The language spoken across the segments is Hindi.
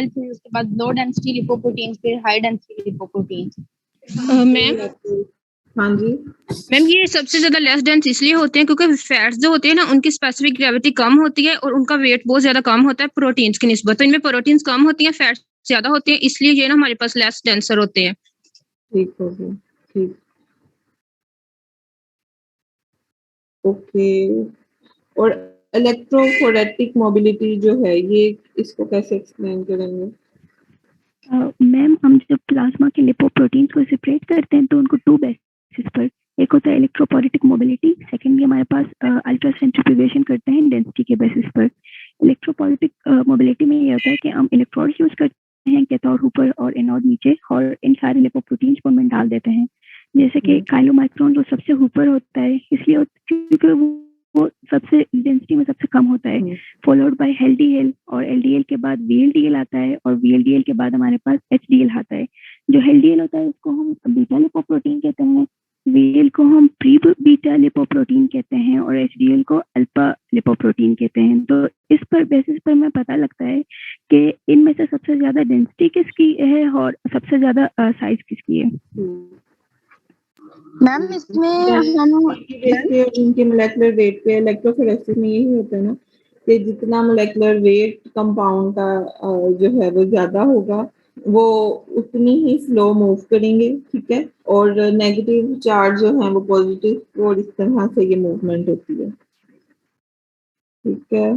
फिर उसके बाद लो डेंसिटी लिपोप्रोटीन्स, फिर हाई डेंसिटी लिपोप्रोटीन्स। मैम हाँ जी मैम, ये सबसे ज्यादा लेस डेंस इसलिए होते हैं क्योंकि फैट्स जो होते हैं ना, उनकी स्पेसिफिक ग्रेविटी कम होती है और उनका वेट बहुत ज्यादा कम होता है प्रोटीन्स की निस्बत। तो इनमें प्रोटीन्स कम होती हैं, फैट्स ज्यादा होते हैं, इसलिए ये ना हमारे पास लेस डेंसर होते हैं। ठीक हो गया, ठीक। ओके, और इलेक्ट्रोफोरेटिक मोबिलिटी जो है, ये इसको कैसे एक्सप्लेन करेंगे? मैम, हम जब प्लाज्मा के लिपोप्रोटीन्स को सेपरेट करते हैं तो उनको 2 बेसिस पर, एक होता है इलेक्ट्रोफोरेटिक मोबिलिटी, सेकेंडली हमारे पास अल्ट्रा सेंट्रीफ्यूगेशन करते हैं डेंसिटी के बेसिस पर। इलेक्ट्रोफोरेटिक मोबिलिटी में ये होता है कि हम इलेक्ट्रोड यूज करते हैं, कैथोड ऊपर और एनोड नीचे, और इन सारे लिपोप्रोटीन्स को हम डाल देते हैं। जैसे कि काइलोमाइक्रोन जो सबसे ऊपर होता है, इसलिए क्योंकि वो सबसे डेंसिटी में सबसे कम होता है, फॉलोड बाय एलडीएल, और एलडीएल के बाद वीएलडीएल आता है, और वीएलडीएल के बाद हमारे पास एचडीएल आता है। जो एलडीएल होता है उसको हम बीटा लिपोप्रोटीन कहते हैं, वीएल को हम प्री बीटा लिपोप्रोटीन कहते हैं, और एचडीएल को अल्फा लिपोप्रोटीन कहते हैं। तो इस पर बेसिस पर हमें पता लगता है कि इनमें से सबसे ज्यादा डेंसिटी किसकी है और सबसे ज्यादा साइज किसकी है। मैम इसमें हम उनके मोलेकुलर वेट पे इलेक्ट्रोफोरेसिस में यही होता है ना कि जितना मोलेकुलर वेट कंपाउंड का जो है वो ज्यादा होगा, वो उतनी ही स्लो मूव करेंगे, ठीक है, और नेगेटिव चार्ज जो है वो पॉजिटिव, और इस तरह से ये मूवमेंट होती है, ठीक है।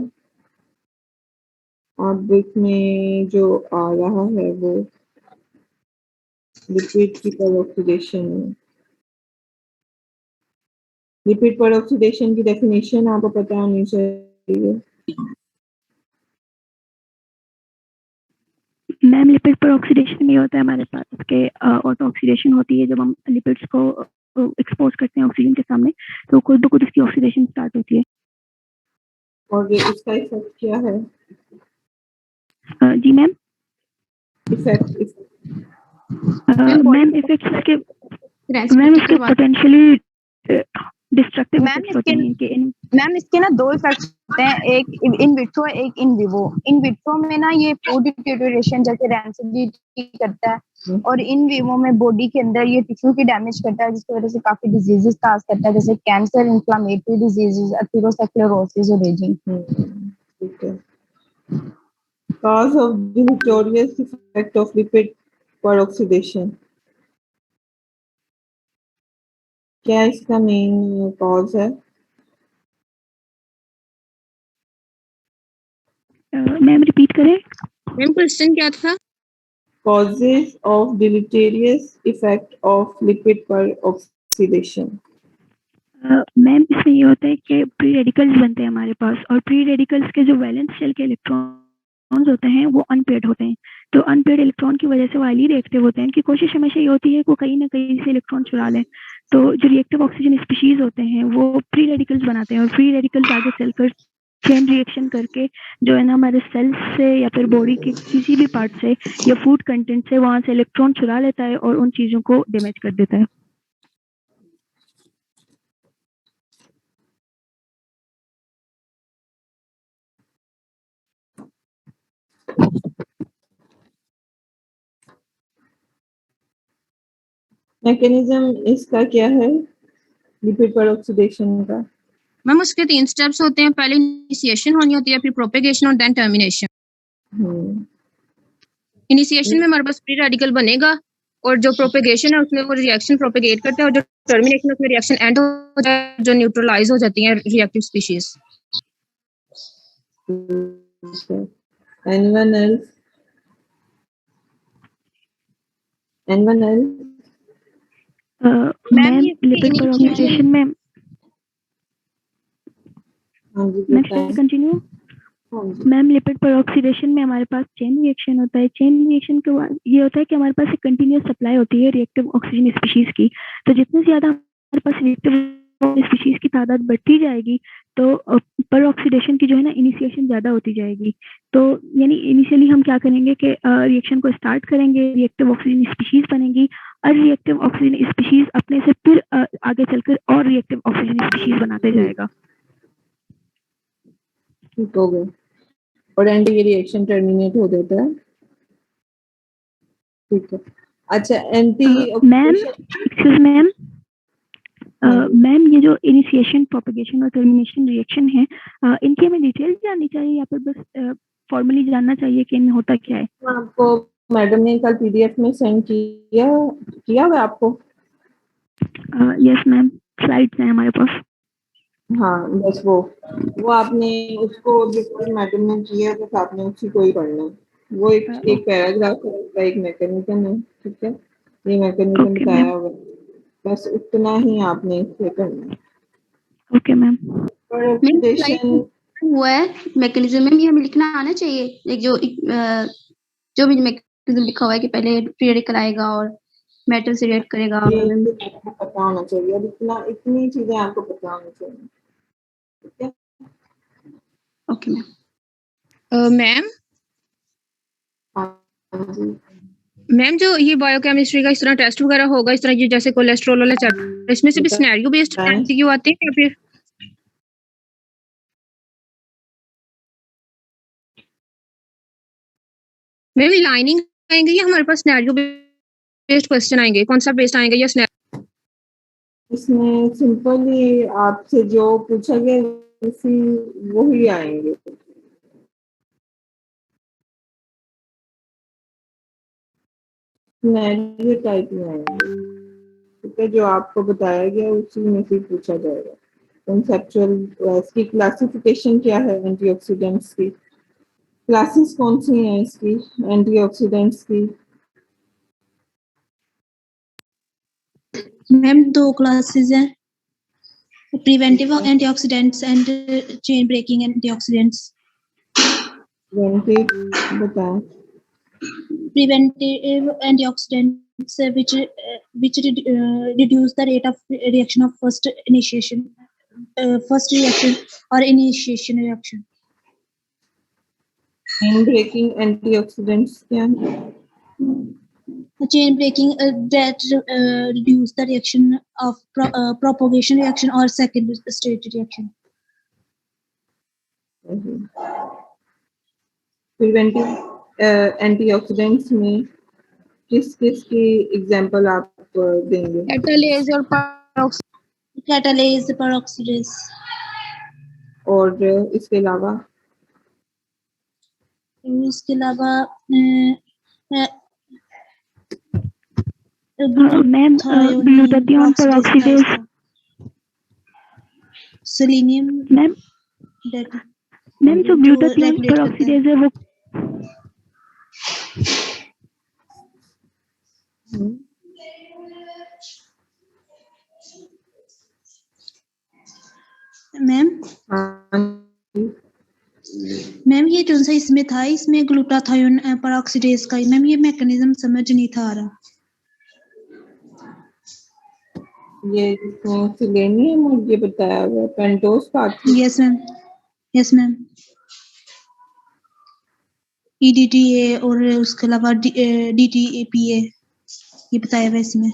अब इसमें जो आ रहा है वो लिपिड की पेरोक्सिडेशन है। लिपिड पेरोक्सिडेशन की डेफिनेशन आपको पता होनी चाहिए। मैम, लिपिड पेरोक्सिडेशन में होता है हमारे पास उसके ऑटो ऑक्सीडेशन होती है। जब हम लिपिड्स को एक्सपोज करते हैं ऑक्सीजन के सामने तो खुद ब खुद इसकी ऑक्सीडेशन स्टार्ट होती है। और ये इसका इफेक्ट क्या है? जी मैम, इफेक्ट मैम इसके पोटेंशियली डिस्ट्रक्टिव इफेक्ट्स होते हैं कि मैम इसके ना 2 इफेक्ट्स होते हैं, एक इन विट्रो, एक इन विवो। इन विट्रो में ना ये फूड डिटेरियोरेशन जैसे रैंसिडिटी करता है, और इन विवो में बॉडी के अंदर ये टिश्यू की डैमेज करता है, जिसकी वजह से काफी डिजीजेस काज करता है, जैसे कैंसर, इन्फ्लेमेटरी डिजीजेस, एथेरोस्क्लेरोसिस और एजिंग। ठीक है। Cause of deleterious effect of lipid peroxidation, क्या इसका मेन कॉज है? मैम रिपीट करें। मैम क्वेश्चन क्या था? Causes of deleterious effect of lipid peroxidation। Ma'am इसमें ये होता है कि प्री रेडिकल्स बनते हैं हमारे पास, और प्री रेडिकल्स के जो वैलेंस शेल के इलेक्ट्रॉन्स होते हैं वो अनपेयर्ड होते हैं। तो अनपेयर्ड इलेक्ट्रॉन की वजह से वो हाईली रिएक्टिव होते हैं। इनकी कोशिश हमेशा ये होती है कि वो कहीं ना कहीं से इलेक्ट्रॉन चुरा लें। तो जो रिएक्टिव ऑक्सीजन स्पीशीज होते हैं वो प्री रेडिकल्स बनाते हैं, और प्री रेडिकल्स आगे चलकर चेन रिएक्शन करके जो है ना हमारे सेल्स से या फिर बॉडी के किसी भी पार्ट से या फूड कंटेंट से वहां से इलेक्ट्रॉन चुरा लेता है और उन चीजों को डैमेज कर देता है। मैकेनिज्म इसका क्या है लिपिड पेरोक्सिडेशन का? मैम उसके 3 स्टेप्स होते हैं। पहले इनिशिएशन होनी होती है, फिर प्रोपेगेशन और देन टर्मिनेशन। इनिशिएशन में हमारे पास फ्री रेडिकल बनेगा, और जो प्रोपेगेशन है उसमें वो रिएक्शन प्रोपेगेट करता है, और जो टर्मिनेशन है उसमें रिएक्शन एंड हो जाता है, जो न्यूट्रलाइज हो जाती हैं reactive species. Anyone else? Ma'am lipid peroxidation में कंटिन्यू। मैम लिपिड पेरोक्सिडेशन में हमारे पास चेन रिएक्शन होता है। चेन रिएक्शन के बाद ये होता है कि हमारे पास एक कंटिन्यूअस सप्लाई होती है रिएक्टिव ऑक्सीजन स्पीशीज की। तो जितने ज्यादा हमारे पास रिएक्टिव स्पीशीज की तादाद बढ़ती जाएगी तो पेरोक्सिडेशन की जो है ना इनिशिएशन ज्यादा होती जाएगी। तो यानी इनिशियली हम क्या करेंगे कि रिएक्शन को स्टार्ट करेंगे, रिएक्टिव ऑक्सीजन स्पीशीज बनेगी, और रिएक्टिव ऑक्सीजन स्पीशीज अपने से फिर आगे चलकर और रिएक्टिव ऑक्सीजन स्पीशीज बनाते जाएगा। ठीक हो गया। और एंड ये रिएक्शन टर्मिनेट हो जाता है। ठीक है। अच्छा, anti ma'am, excuse ma'am, ma'am ये जो इनिशिएशन, प्रोपगेशन और टर्मिनेशन रिएक्शन है, इनकी हमें डिटेल्स जाननी चाहिए या फिर बस फॉर्मली जानना चाहिए कि इनमें होता क्या है? आपको मैडम ने कल पीडीएफ में सेंड किया हुआ आपको? यस मैम, स्लाइड्स हैं हमारे पास। हाँ, बस वो आपने उसको जो मैडम ने किया है बस आपने उसी को ही पढ़ना है। वो एक पैराग्राफ है, उसका एक मैकेनिज्म है, ठीक है, ये मैकेनिज्म Okay, बताया ma'am. हुआ है, बस उतना ही आपने इससे करना है। Okay ma'am. प्रोडक्टेशन हुआ है मैकेनिज्म में, ये हमें लिखना आना चाहिए। एक जो भी मैकेनिज्म लिखा हुआ है कि पहले फ्री रेडिकल आएगा और मेटल से रिएक्ट करेगा। आपको पता होना चाहिए, और इतनी चीजें आपको पता होनी चाहिए, ठीक है। Okay ma'am. मैम हाँ जी, मैम जो ये बायोकेमिस्ट्री का इस तरह टेस्ट वगैरह होगा, इस तरह ये जैसे कोलेस्ट्रॉल वाला चैप्टर, इसमें से भी सिनेरियो बेस्ड एमसीक्यू आते हैं या फिर? मैम लाइनिंग आएंगे या हमारे पास सिनेरियो बेस्ड क्वेश्चन आएंगे, कौन सा बेस्ड आएंगे या इसमें सिंपली आपसे जो पूछा गया उसी वही आएंगे, सिनेरियो टाइप में आएंगे, ठीक है, जो आपको बताया गया उसी में से पूछा जाएगा। कंसेप्चुअल, इसकी क्लासिफिकेशन क्या है एंटीऑक्सीडेंट्स की, क्लासेस कौन सी हैं इसकी एंटीऑक्सीडेंट्स की? मैम 2 क्लासेस हैं, preventive antioxidants and chain breaking antioxidants. बताएं। Preventive antioxidants which reduce the rate of reaction of first reaction or initiation reaction. chain breaking antioxidants क्या है? Chain breaking that reduce the reaction of propagation reaction or second stage reaction. Preventive antioxidants में किस की एग्जांपल आप देंगे? कैटालेज और Catalase, peroxidase. और इसके अलावा इसके अलावा ma'am, glutathione peroxidase. Selenium ma'am, जो ग्लूटाथियोन पेरोक्सीडेज है वो मैम ये जो सा इसमें था, इसमें ग्लूटाथियोन पेरोक्सीडेज का, मैम ये मैकेनिज्म समझ नहीं था आ रहा। ये इसमें सेलेनियम और ये बताया हुआ pentose pathway. Yes ma'am EDTA और उसके अलावा DTAPA ये बताया हुआ इसमें।